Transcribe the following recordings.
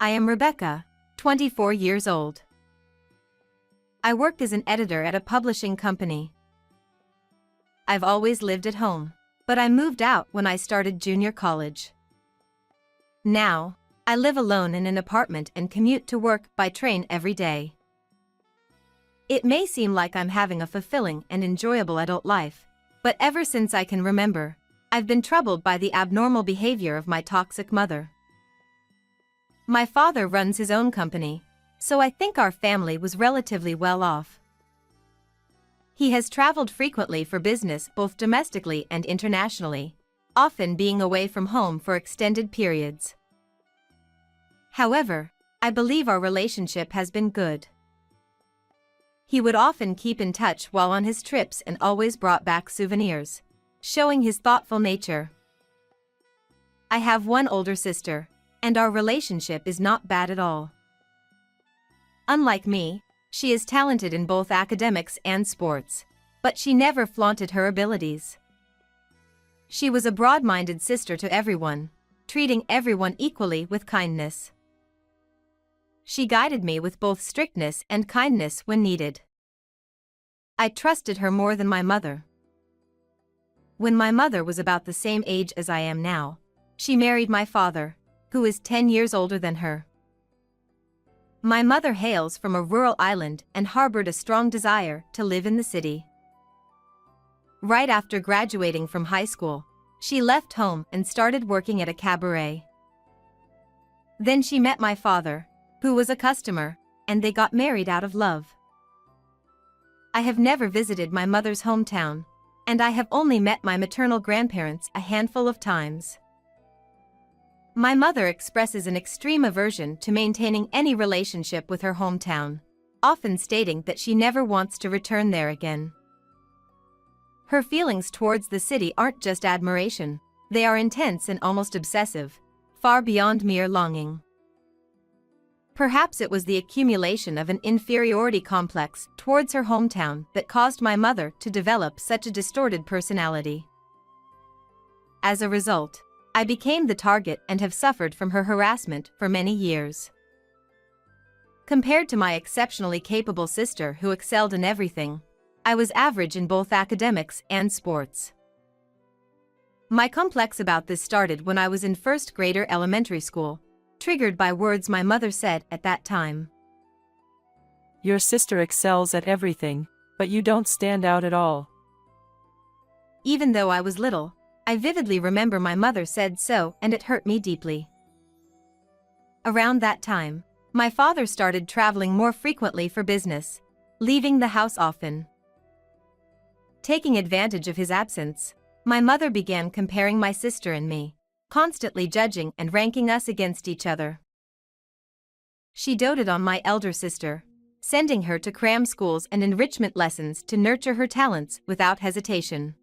I am Rebecca, 24 years old. I work as an editor at a publishing company. I've always lived at home, but I moved out when I started junior college. Now, I live alone in an apartment and commute to work by train every day. It may seem like I'm having a fulfilling and enjoyable adult life, but ever since I can remember, I've been troubled by the abnormal behavior of my toxic mother. My father runs his own company, so I think our family was relatively well off. He has traveled frequently for business both domestically and internationally, often being away from home for extended periods. However, I believe our relationship has been good. He would often keep in touch while on his trips and always brought back souvenirs, showing his thoughtful nature. I have one older sister, and our relationship is not bad at all. Unlike me, she is talented in both academics and sports, but she never flaunted her abilities. She was a broad-minded sister to everyone, treating everyone equally with kindness. She guided me with both strictness and kindness when needed. I trusted her more than my mother. When my mother was about the same age as I am now, she married my father, who is 10 years older than her. My mother hails from a rural island and harbored a strong desire to live in the city. Right after graduating from high school, she left home and started working at a cabaret. Then she met my father, who was a customer, and they got married out of love. I have never visited my mother's hometown, and I have only met my maternal grandparents a handful of times. My mother expresses an extreme aversion to maintaining any relationship with her hometown, often stating that she never wants to return there again. Her feelings towards the city aren't just admiration, they are intense and almost obsessive, far beyond mere longing. Perhaps it was the accumulation of an inferiority complex towards her hometown that caused my mother to develop such a distorted personality. As a result, I became the target and have suffered from her harassment for many years. Compared to my exceptionally capable sister who excelled in everything, I was average in both academics and sports. My complex about this started when I was in first grader elementary school, triggered by words my mother said at that time. Your sister excels at everything, but you don't stand out at all. Even though I was little, I vividly remember my mother said so, and it hurt me deeply. Around that time, my father started traveling more frequently for business, leaving the house often. Taking advantage of his absence, my mother began comparing my sister and me, constantly judging and ranking us against each other. She doted on my elder sister, sending her to cram schools and enrichment lessons to nurture her talents without hesitation.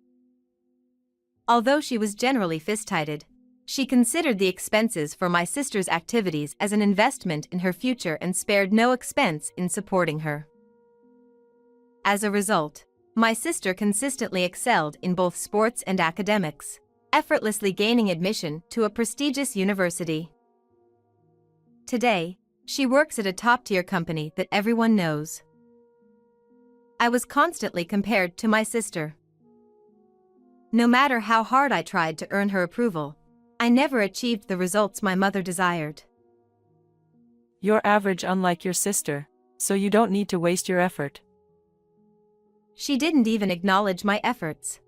Although she was generally fist-tighted, she considered the expenses for my sister's activities as an investment in her future and spared no expense in supporting her. As a result, my sister consistently excelled in both sports and academics, effortlessly gaining admission to a prestigious university. Today, she works at a top-tier company that everyone knows. I was constantly compared to my sister. No matter how hard I tried to earn her approval, I never achieved the results my mother desired. You're average unlike your sister, so you don't need to waste your effort. She didn't even acknowledge my efforts.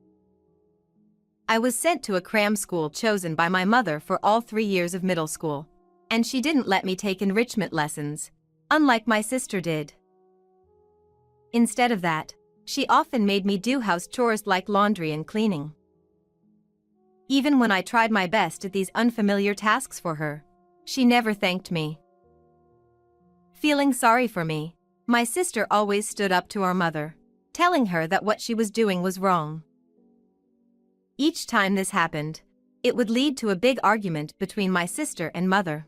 I was sent to a cram school chosen by my mother for all 3 years of middle school, and she didn't let me take enrichment lessons, unlike my sister did. Instead of that, she often made me do house chores like laundry and cleaning. Even when I tried my best at these unfamiliar tasks for her, she never thanked me. Feeling sorry for me, my sister always stood up to our mother, telling her that what she was doing was wrong. Each time this happened, it would lead to a big argument between my sister and mother.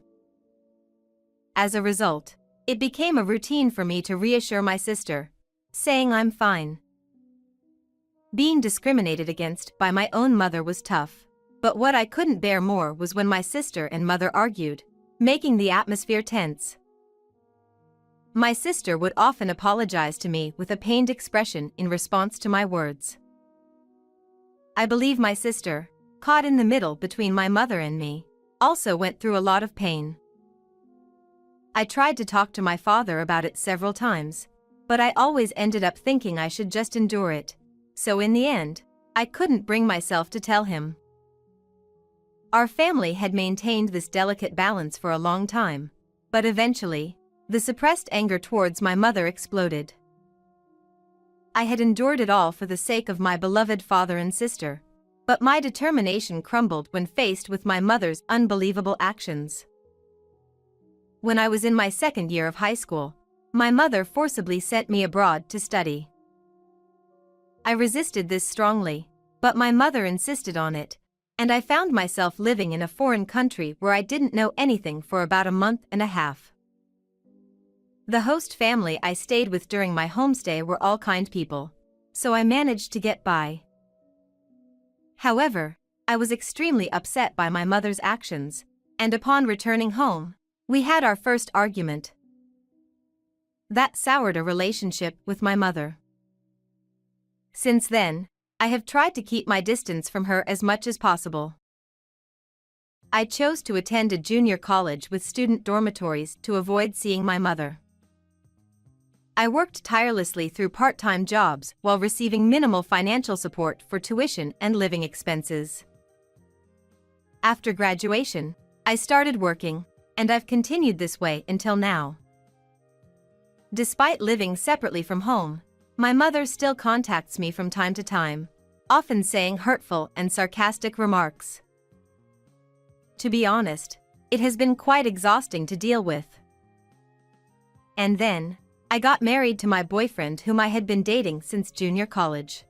As a result, it became a routine for me to reassure my sister, saying I'm fine. Being discriminated against by my own mother was tough, but what I couldn't bear more was when my sister and mother argued, making the atmosphere tense. My sister would often apologize to me with a pained expression in response to my words. I believe my sister, caught in the middle between my mother and me, also went through a lot of pain. I tried to talk to my father about it several times, but I always ended up thinking I should just endure it, so in the end, I couldn't bring myself to tell him. Our family had maintained this delicate balance for a long time, but eventually, the suppressed anger towards my mother exploded. I had endured it all for the sake of my beloved father and sister, but my determination crumbled when faced with my mother's unbelievable actions. When I was in my second year of high school, my mother forcibly sent me abroad to study. I resisted this strongly, but my mother insisted on it, and I found myself living in a foreign country where I didn't know anything for about a month and a half. The host family I stayed with during my homestay were all kind people, so I managed to get by. However, I was extremely upset by my mother's actions, and upon returning home, we had our first argument. That soured a relationship with my mother. Since then, I have tried to keep my distance from her as much as possible. I chose to attend a junior college with student dormitories to avoid seeing my mother. I worked tirelessly through part-time jobs while receiving minimal financial support for tuition and living expenses. After graduation, I started working, and I've continued this way until now. Despite living separately from home, my mother still contacts me from time to time, often saying hurtful and sarcastic remarks. To be honest, it has been quite exhausting to deal with. And then, I got married to my boyfriend whom I had been dating since junior college.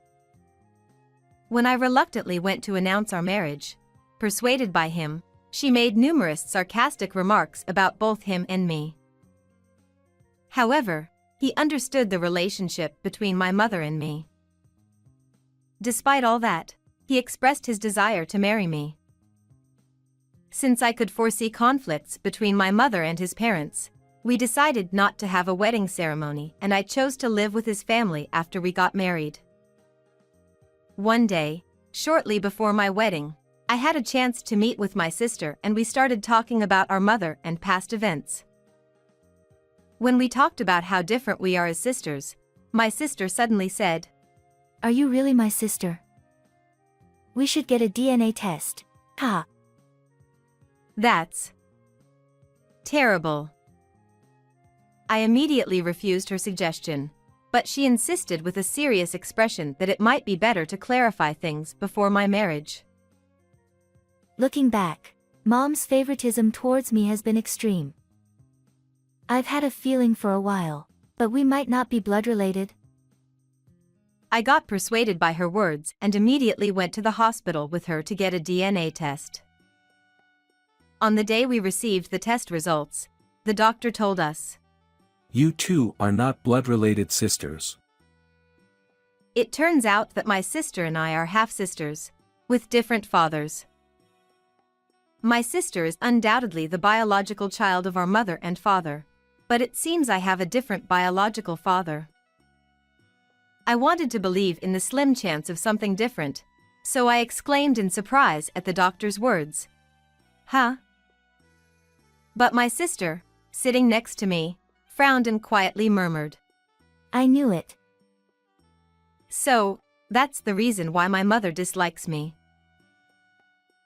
When I reluctantly went to announce our marriage, persuaded by him, she made numerous sarcastic remarks about both him and me. However, he understood the relationship between my mother and me. Despite all that, he expressed his desire to marry me. Since I could foresee conflicts between my mother and his parents, we decided not to have a wedding ceremony, and I chose to live with his family after we got married. One day, shortly before my wedding, I had a chance to meet with my sister and we started talking about our mother and past events. When we talked about how different we are as sisters, my sister suddenly said, "Are you really my sister? We should get a DNA test." Ha! "That's terrible." I immediately refused her suggestion, but she insisted with a serious expression that it might be better to clarify things before my marriage. Looking back, Mom's favoritism towards me has been extreme. I've had a feeling for a while, but we might not be blood related. I got persuaded by her words and immediately went to the hospital with her to get a DNA test. On the day we received the test results, the doctor told us, "You two are not blood-related sisters." It turns out that my sister and I are half-sisters, with different fathers. My sister is undoubtedly the biological child of our mother and father, but it seems I have a different biological father. I wanted to believe in the slim chance of something different, so I exclaimed in surprise at the doctor's words, "Huh?" But my sister, sitting next to me, frowned and quietly murmured, "I knew it." "So, that's the reason why my mother dislikes me."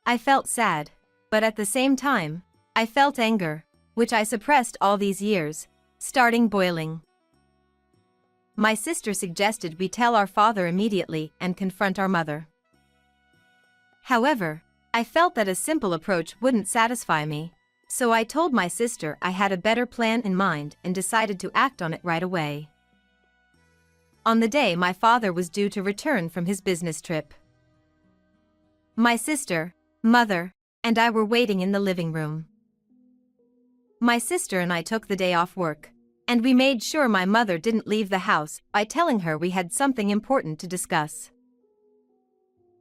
I felt sad, but at the same time, I felt anger, which I suppressed all these years, starting boiling. My sister suggested we tell our father immediately and confront our mother. However, I felt that a simple approach wouldn't satisfy me, so I told my sister I had a better plan in mind and decided to act on it right away. On the day my father was due to return from his business trip, my sister, mother, and I were waiting in the living room. My sister and I took the day off work, and we made sure my mother didn't leave the house by telling her we had something important to discuss.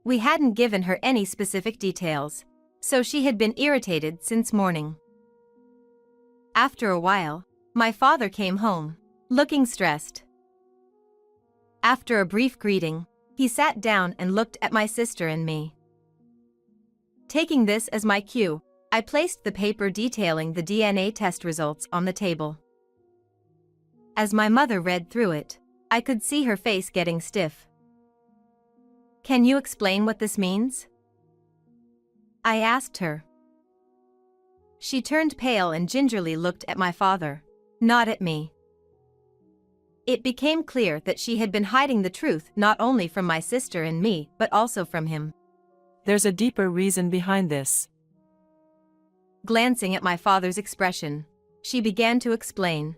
We hadn't given her any specific details, so she had been irritated since morning. After a while, my father came home, looking stressed. After a brief greeting, he sat down and looked at my sister and me. Taking this as my cue, I placed the paper detailing the DNA test results on the table. As my mother read through it, I could see her face getting stiff. "Can you explain what this means?" I asked her. She turned pale and gingerly looked at my father, not at me. It became clear that she had been hiding the truth not only from my sister and me but also from him. There's a deeper reason behind this. Glancing at my father's expression, she began to explain.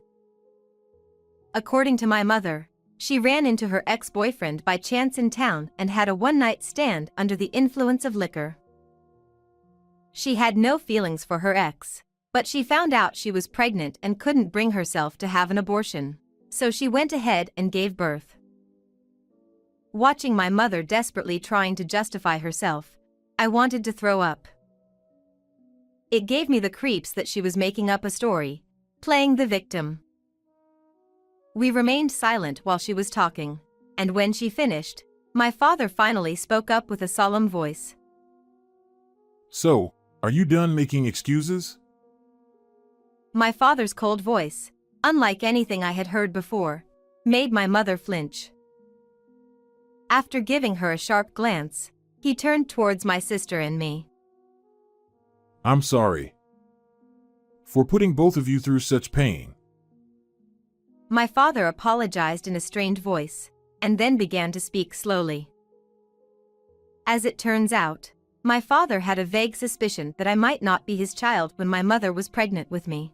According to my mother, she ran into her ex-boyfriend by chance in town and had a one-night stand under the influence of liquor. She had no feelings for her ex, but she found out she was pregnant and couldn't bring herself to have an abortion, so she went ahead and gave birth. Watching my mother desperately trying to justify herself, I wanted to throw up. It gave me the creeps that she was making up a story, playing the victim. We remained silent while she was talking, and when she finished, my father finally spoke up with a solemn voice. "So, are you done making excuses?" My father's cold voice, unlike anything I had heard before, made my mother flinch. After giving her a sharp glance, he turned towards my sister and me. "I'm sorry for putting both of you through such pain." My father apologized in a strained voice, and then began to speak slowly. As it turns out, my father had a vague suspicion that I might not be his child when my mother was pregnant with me.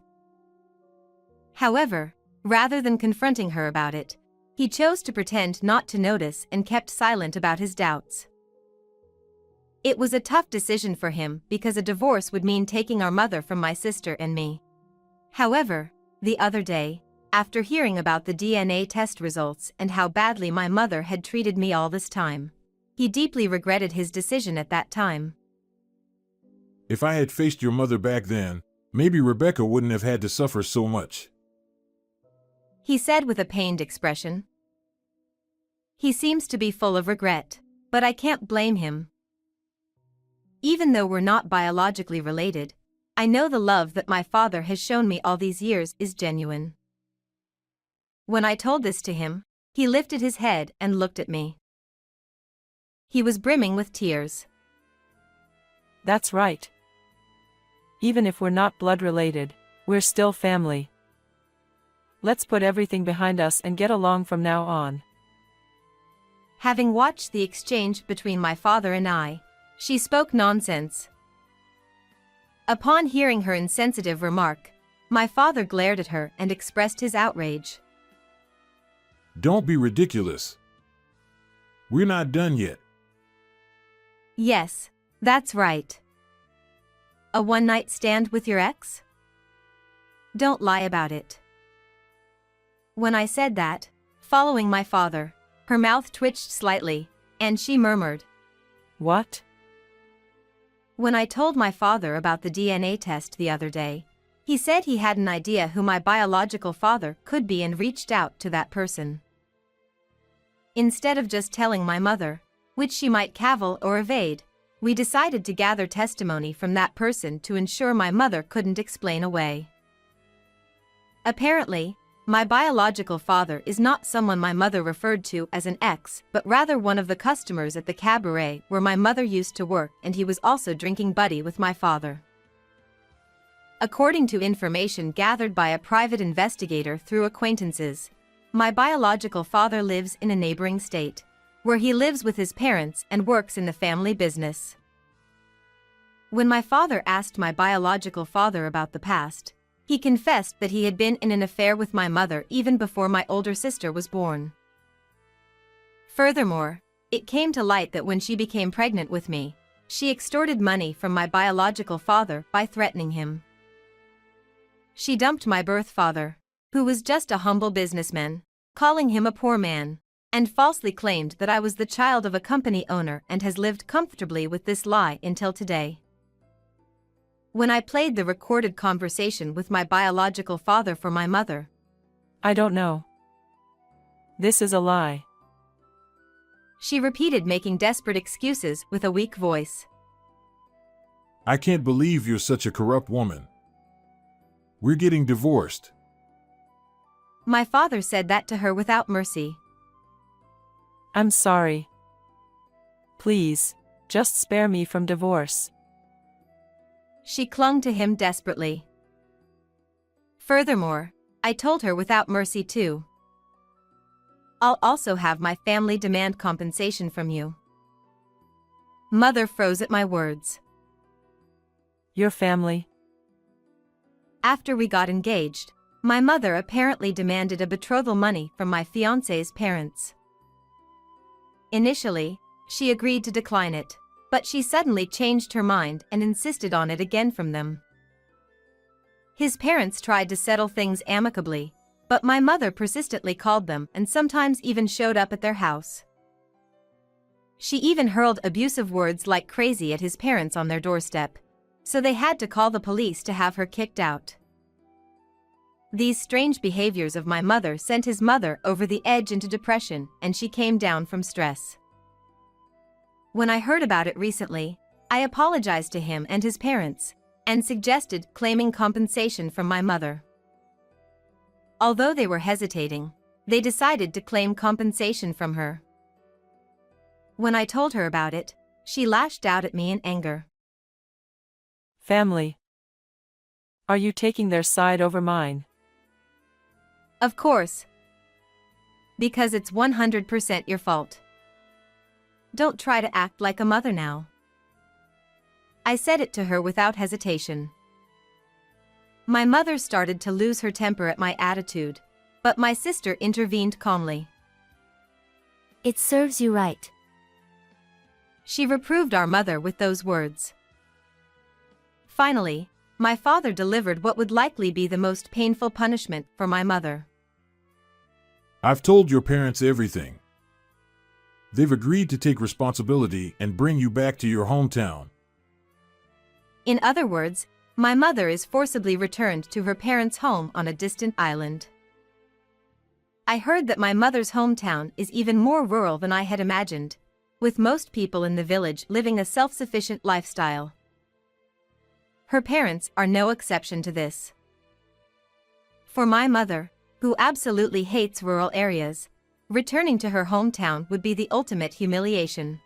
However, rather than confronting her about it, he chose to pretend not to notice and kept silent about his doubts. It was a tough decision for him because a divorce would mean taking our mother from my sister and me. However, the other day, after hearing about the DNA test results and how badly my mother had treated me all this time, he deeply regretted his decision at that time. "If I had faced your mother back then, maybe Rebecca wouldn't have had to suffer so much," he said with a pained expression. He seems to be full of regret, but I can't blame him. Even though we're not biologically related, I know the love that my father has shown me all these years is genuine. When I told this to him, he lifted his head and looked at me. He was brimming with tears. That's right. Even if we're not blood related, we're still family. Let's put everything behind us and get along from now on. Having watched the exchange between my father and I, she spoke nonsense. Upon hearing her insensitive remark, my father glared at her and expressed his outrage. "Don't be ridiculous. We're not done yet." Yes, that's right. A one-night stand with your ex? Don't lie about it. When I said that, following my father, her mouth twitched slightly, and she murmured, "What?" When I told my father about the DNA test the other day, he said he had an idea who my biological father could be and reached out to that person. Instead of just telling my mother, which she might cavil or evade, we decided to gather testimony from that person to ensure my mother couldn't explain away. Apparently, my biological father is not someone my mother referred to as an ex, but rather one of the customers at the cabaret where my mother used to work, and he was also drinking buddy with my father. According to information gathered by a private investigator through acquaintances, my biological father lives in a neighboring state, where he lives with his parents and works in the family business. When my father asked my biological father about the past, he confessed that he had been in an affair with my mother even before my older sister was born. Furthermore, it came to light that when she became pregnant with me, she extorted money from my biological father by threatening him. She dumped my birth father, who was just a humble businessman, calling him a poor man, and falsely claimed that I was the child of a company owner and has lived comfortably with this lie until today. when I played the recorded conversation with my biological father for my mother. I don't know. This is a lie. She repeated, making desperate excuses with a weak voice. I can't believe you're such a corrupt woman. We're getting divorced. My father said that to her without mercy. I'm sorry. Please, just spare me from divorce. She clung to him desperately. Furthermore, I told her without mercy too. I'll also have my family demand compensation from you. Mother froze at my words. Your family? After we got engaged, my mother apparently demanded a betrothal money from my fiancé's parents. Initially, she agreed to decline it, but she suddenly changed her mind and insisted on it again from them. His parents tried to settle things amicably, but my mother persistently called them and sometimes even showed up at their house. She even hurled abusive words like crazy at his parents on their doorstep, so they had to call the police to have her kicked out. These strange behaviors of my mother sent his mother over the edge into depression, and she came down from stress. When I heard about it recently, I apologized to him and his parents, and suggested claiming compensation from my mother. Although they were hesitating, they decided to claim compensation from her. When I told her about it, she lashed out at me in anger. Family. Are you taking their side over mine? Of course. Because it's 100% your fault. Don't try to act like a mother now. I said it to her without hesitation. My mother started to lose her temper at my attitude, but my sister intervened calmly. It serves you right. She reproved our mother with those words. Finally, my father delivered what would likely be the most painful punishment for my mother. I've told your parents everything. They've agreed to take responsibility and bring you back to your hometown. In other words, my mother is forcibly returned to her parents' home on a distant island. I heard that my mother's hometown is even more rural than I had imagined, with most people in the village living a self-sufficient lifestyle. Her parents are no exception to this. For my mother, who absolutely hates rural areas, returning to her hometown would be the ultimate humiliation.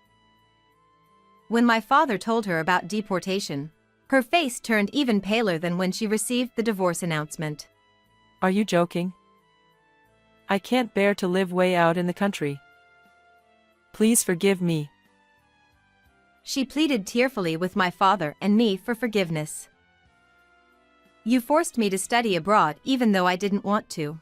When my father told her about deportation, her face turned even paler than when she received the divorce announcement. Are you joking? I can't bear to live way out in the country. Please forgive me. She pleaded tearfully with my father and me for forgiveness. You forced me to study abroad even though I didn't want to.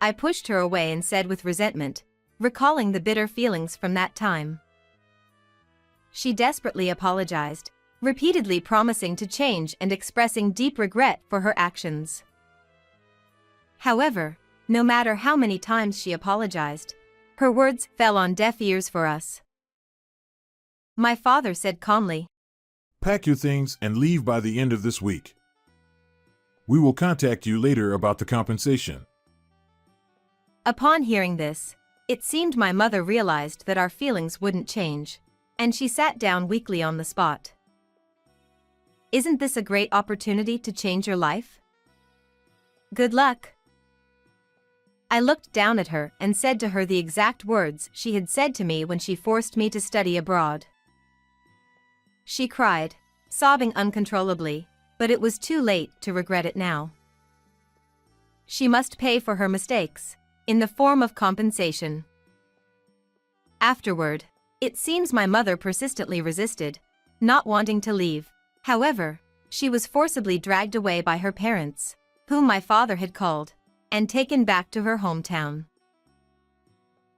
I pushed her away and said with resentment, recalling the bitter feelings from that time. She desperately apologized, repeatedly promising to change and expressing deep regret for her actions. However, no matter how many times she apologized, her words fell on deaf ears for us. My father said calmly, Pack your things and leave by the end of this week. We will contact you later about the compensation. Upon hearing this, it seemed my mother realized that our feelings wouldn't change, and she sat down weakly on the spot. Isn't this a great opportunity to change your life? Good luck. I looked down at her and said to her the exact words she had said to me when she forced me to study abroad. She cried, sobbing uncontrollably, but it was too late to regret it now. She must pay for her mistakes, in the form of compensation. Afterward, it seems my mother persistently resisted, not wanting to leave. However, she was forcibly dragged away by her parents, whom my father had called, and taken back to her hometown.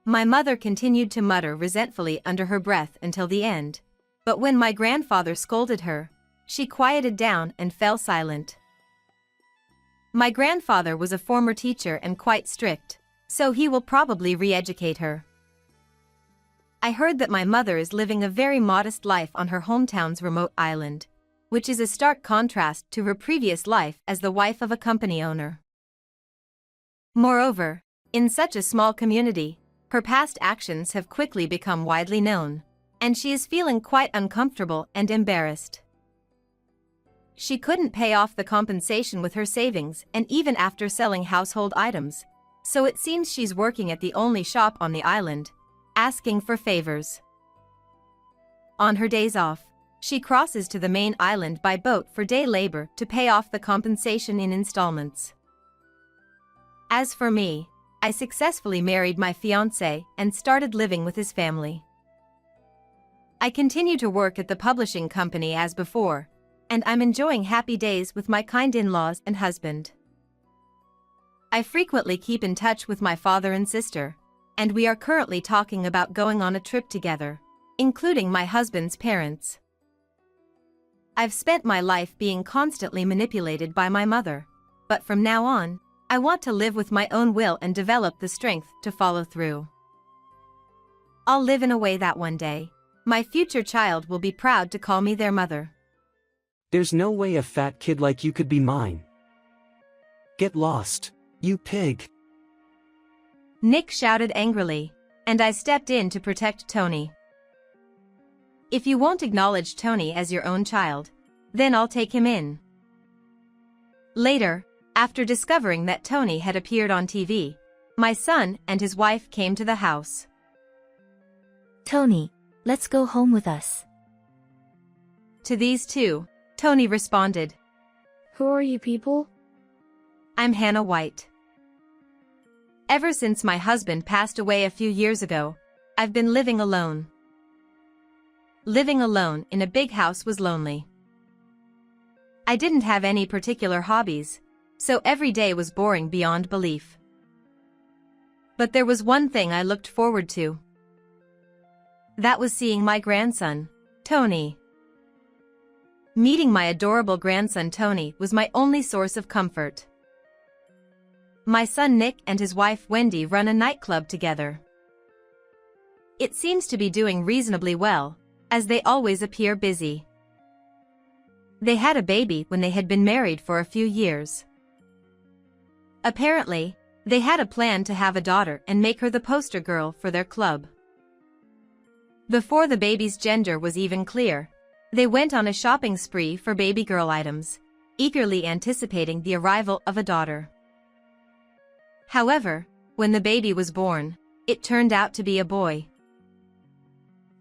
My mother continued to mutter resentfully under her breath until the end, but when my grandfather scolded her, she quieted down and fell silent. My grandfather was a former teacher and quite strict, so he will probably re-educate her. I heard that my mother is living a very modest life on her hometown's remote island, which is a stark contrast to her previous life as the wife of a company owner. Moreover, in such a small community, her past actions have quickly become widely known, and she is feeling quite uncomfortable and embarrassed. She couldn't pay off the compensation with her savings and even after selling household items, so it seems she's working at the only shop on the island, asking for favors. On her days off, she crosses to the main island by boat for day labor to pay off the compensation in installments. As for me, I successfully married my fiancé and started living with his family. I continue to work at the publishing company as before, and I'm enjoying happy days with my kind in-laws and husband. I frequently keep in touch with my father and sister, and we are currently talking about going on a trip together, including my husband's parents. I've spent my life being constantly manipulated by my mother, but from now on, I want to live with my own will and develop the strength to follow through. I'll live in a way that one day, my future child will be proud to call me their mother. There's no way a fat kid like you could be mine. Get lost, you pig. Nick shouted angrily, and I stepped in to protect Tony. If you won't acknowledge Tony as your own child, then I'll take him in. Later, after discovering that Tony had appeared on TV, my son and his wife came to the house. Tony, let's go home with us. To these two, Tony responded, Who are you people? I'm Hannah White. Ever since my husband passed away a few years ago, I've been living alone. Living alone in a big house was lonely. I didn't have any particular hobbies, so every day was boring beyond belief. But there was one thing I looked forward to. That was seeing my grandson, Tony. Meeting my adorable grandson Tony was my only source of comfort. My son Nick and his wife Wendy run a nightclub together. It seems to be doing reasonably well, as they always appear busy. They had a baby when they had been married for a few years. Apparently, they had a plan to have a daughter and make her the poster girl for their club. Before the baby's gender was even clear, they went on a shopping spree for baby girl items, eagerly anticipating the arrival of a daughter. However, when the baby was born, it turned out to be a boy.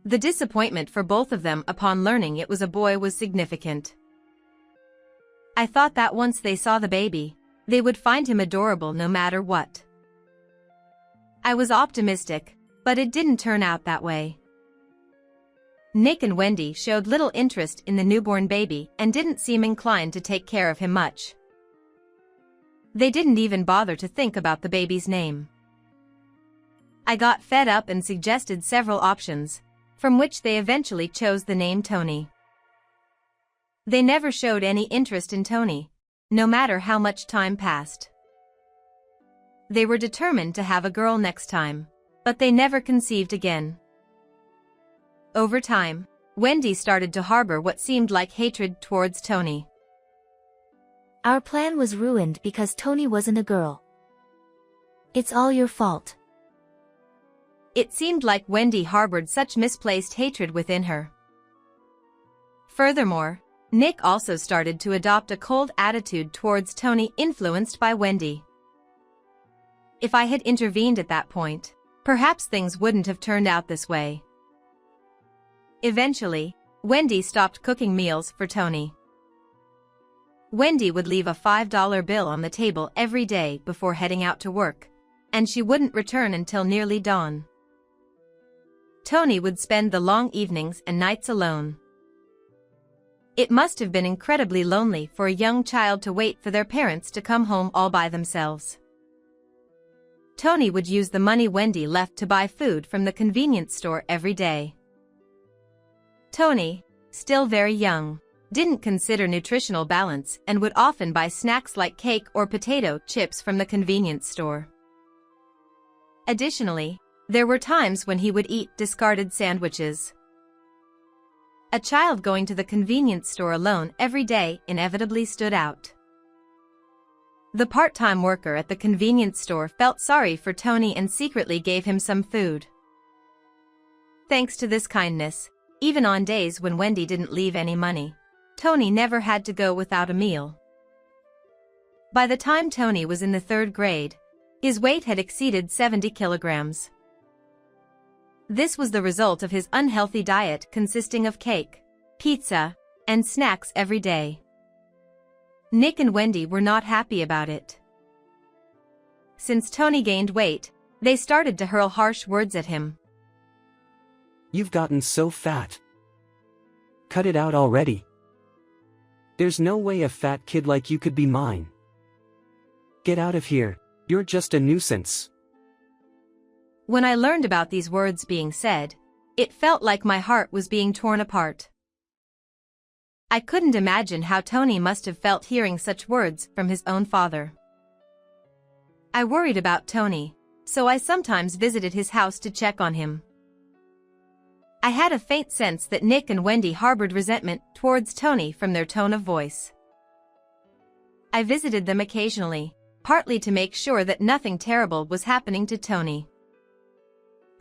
The disappointment for both of them upon learning it was a boy was significant. I thought that once they saw the baby, they would find him adorable no matter what. I was optimistic, but it didn't turn out that way. Nick and Wendy showed little interest in the newborn baby and didn't seem inclined to take care of him much. They didn't even bother to think about the baby's name. I got fed up and suggested several options, from which they eventually chose the name Tony. They never showed any interest in Tony, no matter how much time passed. They were determined to have a girl next time, but they never conceived again. Over time, Wendy started to harbor what seemed like hatred towards Tony. Our plan was ruined because Tony wasn't a girl. It's all your fault. It seemed like Wendy harbored such misplaced hatred within her. Furthermore, Nick also started to adopt a cold attitude towards Tony, influenced by Wendy. If I had intervened at that point, perhaps things wouldn't have turned out this way. Eventually, Wendy stopped cooking meals for Tony. Wendy would leave a $5 bill on the table every day before heading out to work, and she wouldn't return until nearly dawn. Tony would spend the long evenings and nights alone. It must have been incredibly lonely for a young child to wait for their parents to come home all by themselves. Tony would use the money Wendy left to buy food from the convenience store every day. Tony, still very young, didn't consider nutritional balance and would often buy snacks like cake or potato chips from the convenience store. Additionally, there were times when he would eat discarded sandwiches. A child going to the convenience store alone every day inevitably stood out. The part-time worker at the convenience store felt sorry for Tony and secretly gave him some food. Thanks to this kindness, even on days when Wendy didn't leave any money, Tony never had to go without a meal. By the time Tony was in the 3rd grade, his weight had exceeded 70 kilograms. This was the result of his unhealthy diet consisting of cake, pizza, and snacks every day. Nick and Wendy were not happy about it. Since Tony gained weight, they started to hurl harsh words at him. You've gotten so fat. Cut it out already. There's no way a fat kid like you could be mine. Get out of here, you're just a nuisance. When I learned about these words being said, it felt like my heart was being torn apart. I couldn't imagine how Tony must have felt hearing such words from his own father. I worried about Tony, so I sometimes visited his house to check on him. I had a faint sense that Nick and Wendy harbored resentment towards Tony from their tone of voice. I visited them occasionally, partly to make sure that nothing terrible was happening to Tony.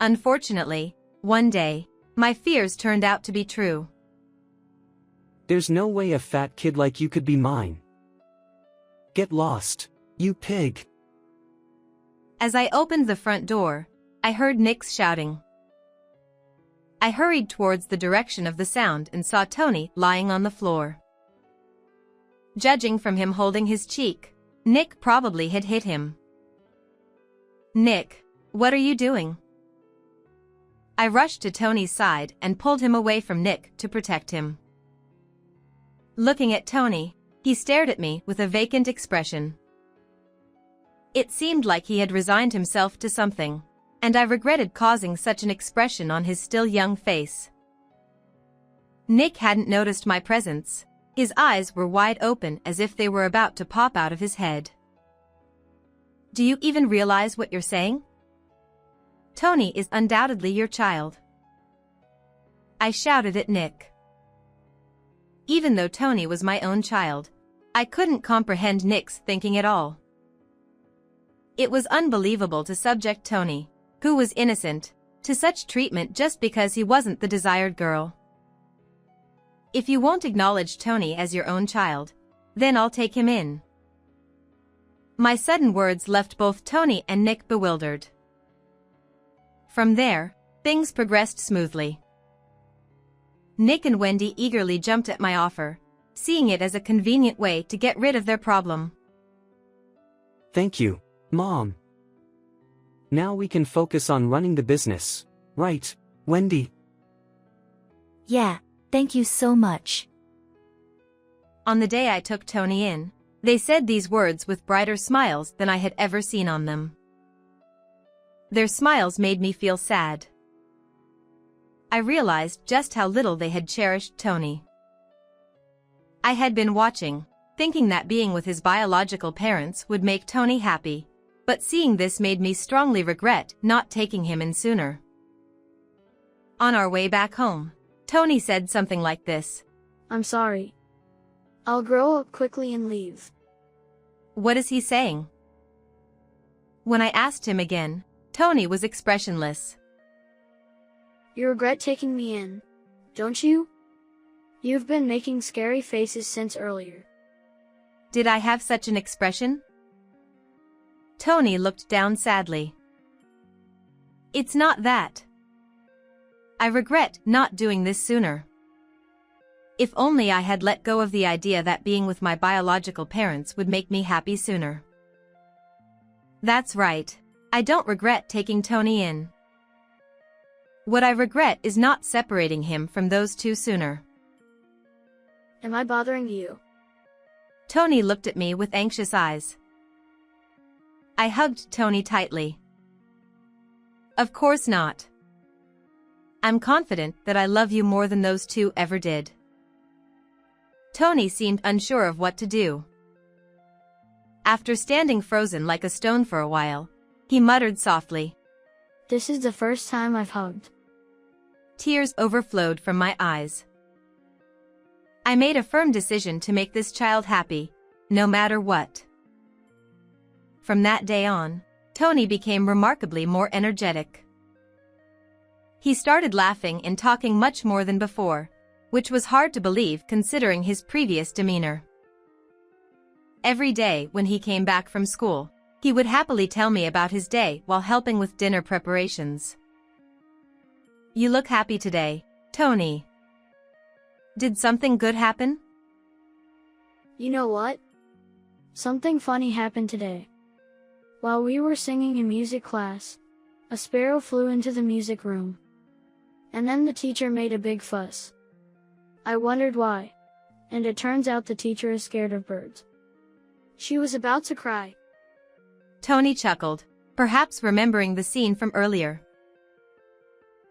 Unfortunately, one day, my fears turned out to be true. There's no way a fat kid like you could be mine. Get lost, you pig. As I opened the front door, I heard Nick's shouting. I hurried towards the direction of the sound and saw Tony lying on the floor. Judging from him holding his cheek, Nick probably had hit him. Nick, what are you doing? I rushed to Tony's side and pulled him away from Nick to protect him. Looking at Tony, he stared at me with a vacant expression. It seemed like he had resigned himself to something, and I regretted causing such an expression on his still young face. Nick hadn't noticed my presence. His eyes were wide open as if they were about to pop out of his head. Do you even realize what you're saying? Tony is undoubtedly your child. I shouted at Nick. Even though Tony was my own child, I couldn't comprehend Nick's thinking at all. It was unbelievable to subject Tony, who was innocent, to such treatment just because he wasn't the desired girl. If you won't acknowledge Tony as your own child, then I'll take him in. My sudden words left both Tony and Nick bewildered. From there, things progressed smoothly. Nick and Wendy eagerly jumped at my offer, seeing it as a convenient way to get rid of their problem. Thank you, Mom. Now we can focus on running the business, right, Wendy? Yeah, thank you so much. On the day I took Tony in, they said these words with brighter smiles than I had ever seen on them. Their smiles made me feel sad. I realized just how little they had cherished Tony. I had been watching, thinking that being with his biological parents would make Tony happy, but seeing this made me strongly regret not taking him in sooner. On our way back home, Tony said something like this. I'm sorry. I'll grow up quickly and leave. What is he saying? When I asked him again, Tony was expressionless. You regret taking me in, don't you? You've been making scary faces since earlier. Did I have such an expression? Tony looked down sadly. It's not that. I regret not doing this sooner. If only I had let go of the idea that being with my biological parents would make me happy sooner. That's right. I don't regret taking Tony in. What I regret is not separating him from those two sooner. Am I bothering you? Tony looked at me with anxious eyes. I hugged Tony tightly. Of course not. I'm confident that I love you more than those two ever did. Tony seemed unsure of what to do. After standing frozen like a stone for a while, he muttered softly. This is the first time I've hugged. Tears overflowed from my eyes. I made a firm decision to make this child happy, no matter what. From that day on, Tony became remarkably more energetic. He started laughing and talking much more than before, which was hard to believe considering his previous demeanor. Every day when he came back from school, he would happily tell me about his day while helping with dinner preparations. "You look happy today, Tony. Did something good happen?" You know what? Something funny happened today. While we were singing in music class, a sparrow flew into the music room. And then the teacher made a big fuss. I wondered why, and it turns out the teacher is scared of birds. She was about to cry. Tony chuckled, perhaps remembering the scene from earlier.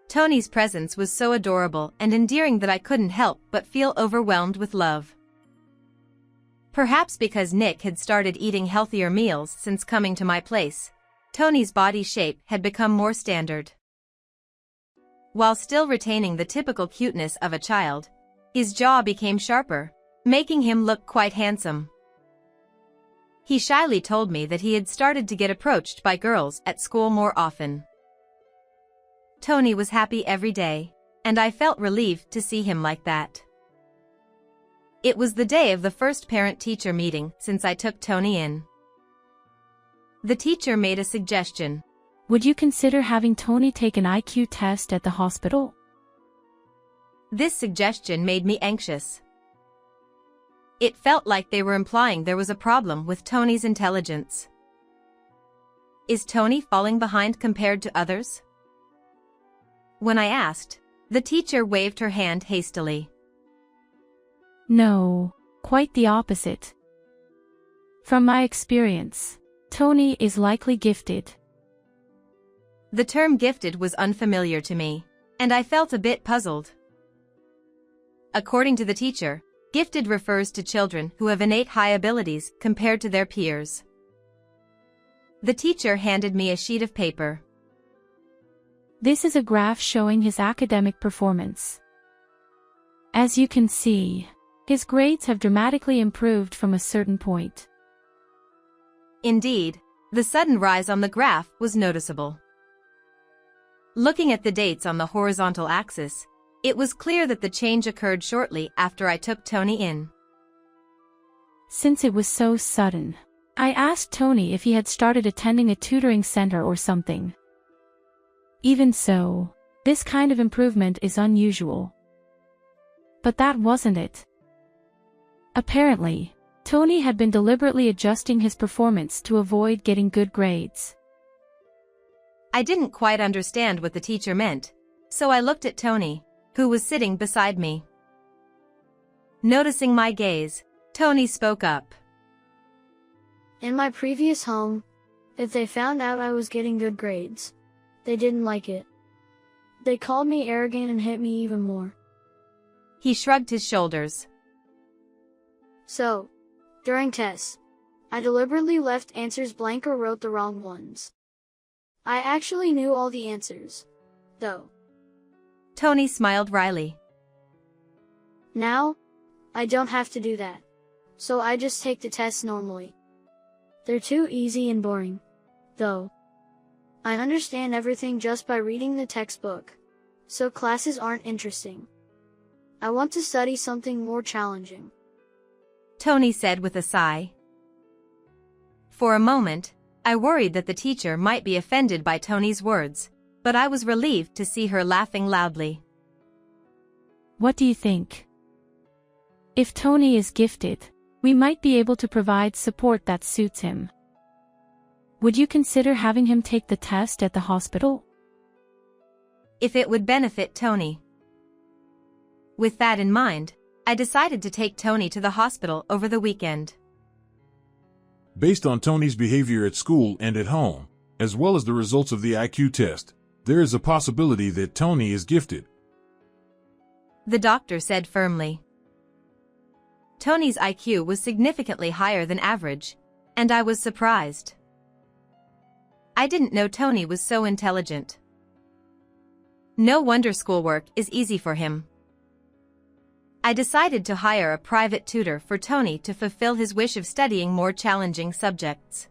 Tony's presence was so adorable and endearing that I couldn't help but feel overwhelmed with love. Perhaps because Nick had started eating healthier meals since coming to my place, Tony's body shape had become more standard. While still retaining the typical cuteness of a child, his jaw became sharper, making him look quite handsome. He shyly told me that he had started to get approached by girls at school more often. Tony was happy every day, and I felt relieved to see him like that. It was the day of the first parent-teacher meeting since I took Tony in. The teacher made a suggestion. Would you consider having Tony take an IQ test at the hospital? This suggestion made me anxious. It felt like they were implying there was a problem with Tony's intelligence. Is Tony falling behind compared to others? When I asked, the teacher waved her hand hastily. No, quite the opposite. From my experience, Tony is likely gifted. The term gifted was unfamiliar to me, and I felt a bit puzzled. According to the teacher, gifted refers to children who have innate high abilities compared to their peers. The teacher handed me a sheet of paper. This is a graph showing his academic performance. As you can see, his grades have dramatically improved from a certain point. Indeed, the sudden rise on the graph was noticeable. Looking at the dates on the horizontal axis, it was clear that the change occurred shortly after I took Tony in. Since it was so sudden, I asked Tony if he had started attending a tutoring center or something. Even so, this kind of improvement is unusual. But that wasn't it. Apparently, Tony had been deliberately adjusting his performance to avoid getting good grades. I didn't quite understand what the teacher meant, so I looked at Tony, who was sitting beside me. Noticing my gaze, Tony spoke up. In my previous home, if they found out I was getting good grades, they didn't like it. They called me arrogant and hit me even more. He shrugged his shoulders. So, during tests, I deliberately left answers blank or wrote the wrong ones. I actually knew all the answers, though. Tony smiled wryly. Now, I don't have to do that. So I just take the tests normally. They're too easy and boring, though. I understand everything just by reading the textbook, so classes aren't interesting. I want to study something more challenging, Tony said with a sigh. For a moment, I worried that the teacher might be offended by Tony's words, but I was relieved to see her laughing loudly. What do you think? If Tony is gifted, we might be able to provide support that suits him. Would you consider having him take the test at the hospital? If it would benefit Tony. With that in mind, I decided to take Tony to the hospital over the weekend. Based on Tony's behavior at school and at home, as well as the results of the IQ test, there is a possibility that Tony is gifted. The doctor said firmly. Tony's IQ was significantly higher than average, and I was surprised. I didn't know Tony was so intelligent. No wonder schoolwork is easy for him. I decided to hire a private tutor for Tony to fulfill his wish of studying more challenging subjects.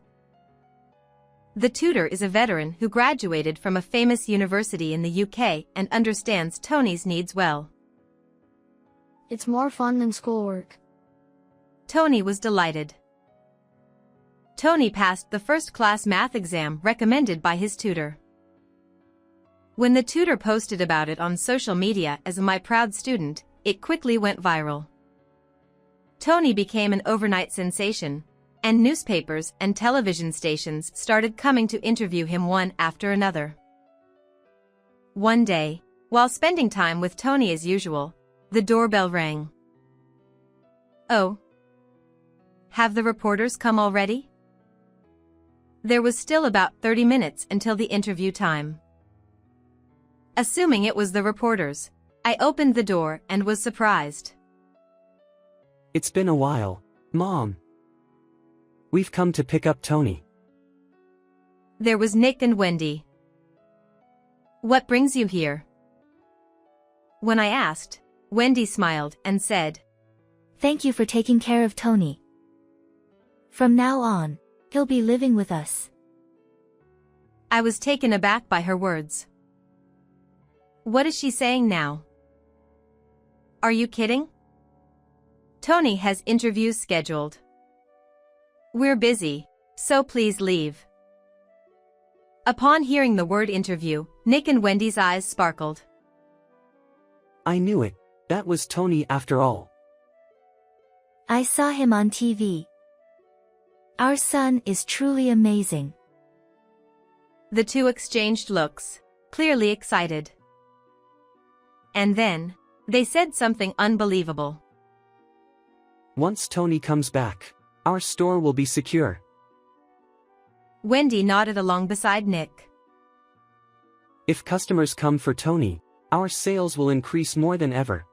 The tutor is a veteran who graduated from a famous university in the UK and understands Tony's needs well. It's more fun than schoolwork. Tony was delighted. Tony passed the first-class math exam recommended by his tutor. When the tutor posted about it on social media as "my proud student," it quickly went viral. Tony became an overnight sensation, and newspapers and television stations started coming to interview him one after another. One day, while spending time with Tony as usual, the doorbell rang. "Oh. Have the reporters come already?" There was still about 30 minutes until the interview time. Assuming it was the reporters, I opened the door and was surprised. It's been a while, Mom. We've come to pick up Tony. There was Nick and Wendy. "What brings you here?" When I asked, Wendy smiled and said, Thank you for taking care of Tony. From now on, he'll be living with us. I was taken aback by her words. What is she saying now? Are you kidding? Tony has interviews scheduled. We're busy, so please leave. Upon hearing the word interview, Nick and Wendy's eyes sparkled. I knew it. That was Tony after all. I saw him on TV. Our son is truly amazing. The two exchanged looks, clearly excited. And then, they said something unbelievable. Once Tony comes back, our store will be secure. Wendy nodded along beside Nick. If customers come for Tony, our sales will increase more than ever.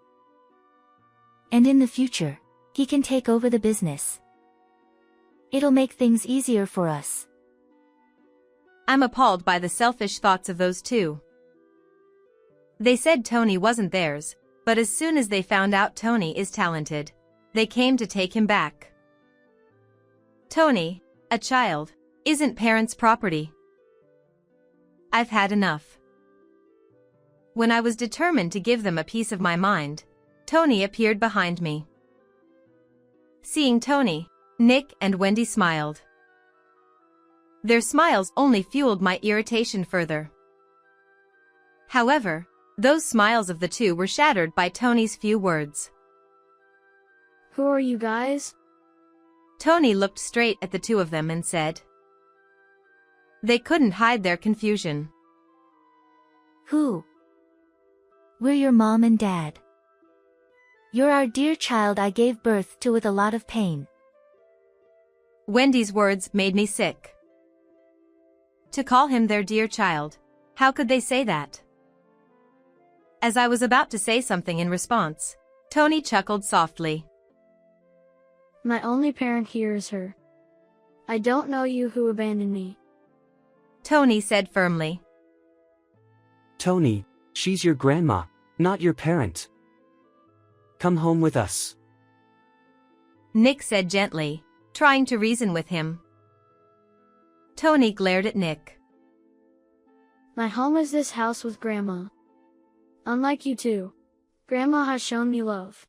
And in the future, he can take over the business. It'll make things easier for us. I'm appalled by the selfish thoughts of those two. They said Tony wasn't theirs, but as soon as they found out Tony is talented, they came to take him back. Tony, a child, isn't parents' property. I've had enough. When I was determined to give them a piece of my mind, Tony appeared behind me. Seeing Tony, Nick and Wendy smiled. Their smiles only fueled my irritation further. However, those smiles of the two were shattered by Tony's few words. Who are you guys? Tony looked straight at the two of them and said. They couldn't hide their confusion. Who? We're your mom and dad. You're our dear child I gave birth to with a lot of pain. Wendy's words made me sick. To call him their dear child, how could they say that? As I was about to say something in response, Tony chuckled softly. My only parent here is her. I don't know you who abandoned me. Tony said firmly. Tony, she's your grandma, not your parent. Come home with us. Nick said gently, trying to reason with him. Tony glared at Nick. My home is this house with Grandma. Unlike you two, Grandma has shown me love.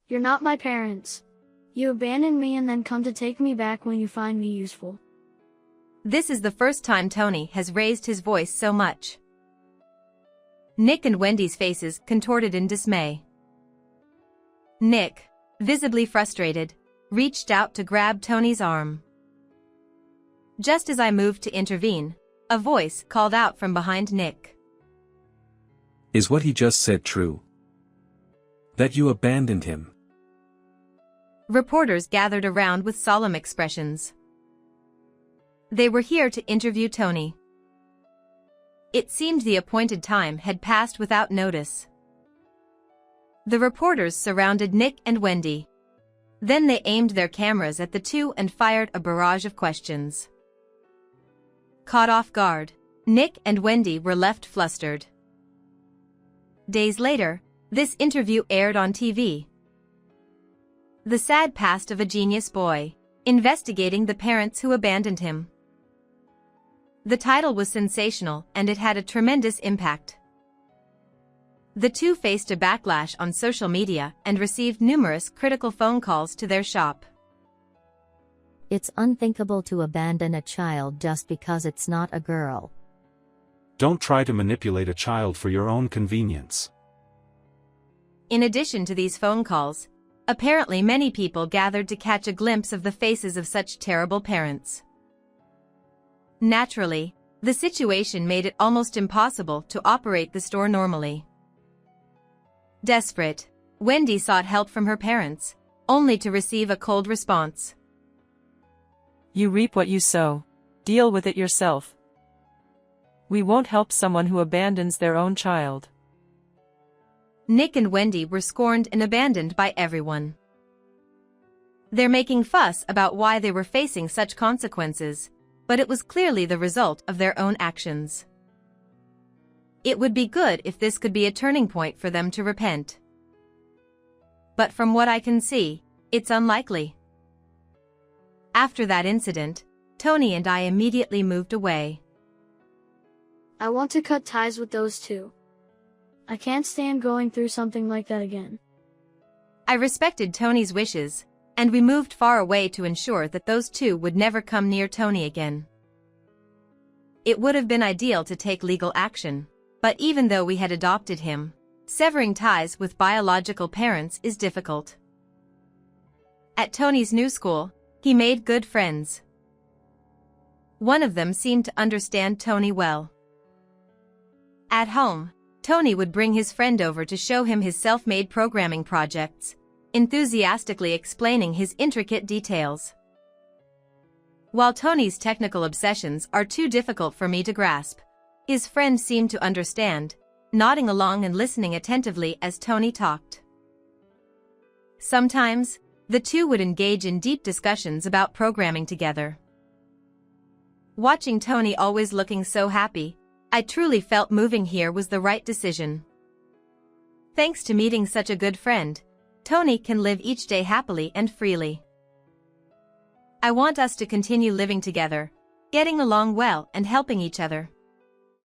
You're not my parents. You abandoned me and then come to take me back when you find me useful. This is the first time Tony has raised his voice so much. Nick and Wendy's faces contorted in dismay. Nick, visibly frustrated, reached out to grab Tony's arm. Just as I moved to intervene, a voice called out from behind Nick. Is what he just said true? That you abandoned him? Reporters gathered around with solemn expressions. They were here to interview Tony. It seemed the appointed time had passed without notice. The reporters surrounded Nick and Wendy. Then they aimed their cameras at the two and fired a barrage of questions. Caught off guard, Nick and Wendy were left flustered. Days later, This interview aired on TV. The sad past of a genius boy, investigating the parents who abandoned him. The title was sensational and it had a tremendous impact. The two faced a backlash on social media and received numerous critical phone calls to their shop. It's unthinkable to abandon a child just because it's not a girl. Don't try to manipulate a child for your own convenience. In addition to these phone calls, apparently many people gathered to catch a glimpse of the faces of such terrible parents. Naturally, the situation made it almost impossible to operate the store normally. Desperate, Wendy sought help from her parents, only to receive a cold response. You reap what you sow. Deal with it yourself. We won't help someone who abandons their own child. Nick and Wendy were scorned and abandoned by everyone. They're making fuss about why they were facing such consequences, but it was clearly the result of their own actions. It would be good if this could be a turning point for them to repent. But from what I can see, it's unlikely. After that incident, Tony and I immediately moved away. I want to cut ties with those two. I can't stand going through something like that again. I respected Tony's wishes, and we moved far away to ensure that those two would never come near Tony again. It would have been ideal to take legal action, but even though we had adopted him, severing ties with biological parents is difficult. At Tony's new school, he made good friends. One of them seemed to understand Tony well. At home, Tony would bring his friend over to show him his self-made programming projects, enthusiastically explaining his intricate details. While Tony's technical obsessions are too difficult for me to grasp, his friend seemed to understand, nodding along and listening attentively as Tony talked. Sometimes, the two would engage in deep discussions about programming together. Watching Tony always looking so happy, I truly felt moving here was the right decision. Thanks to meeting such a good friend, Tony can live each day happily and freely. I want us to continue living together, getting along well and helping each other.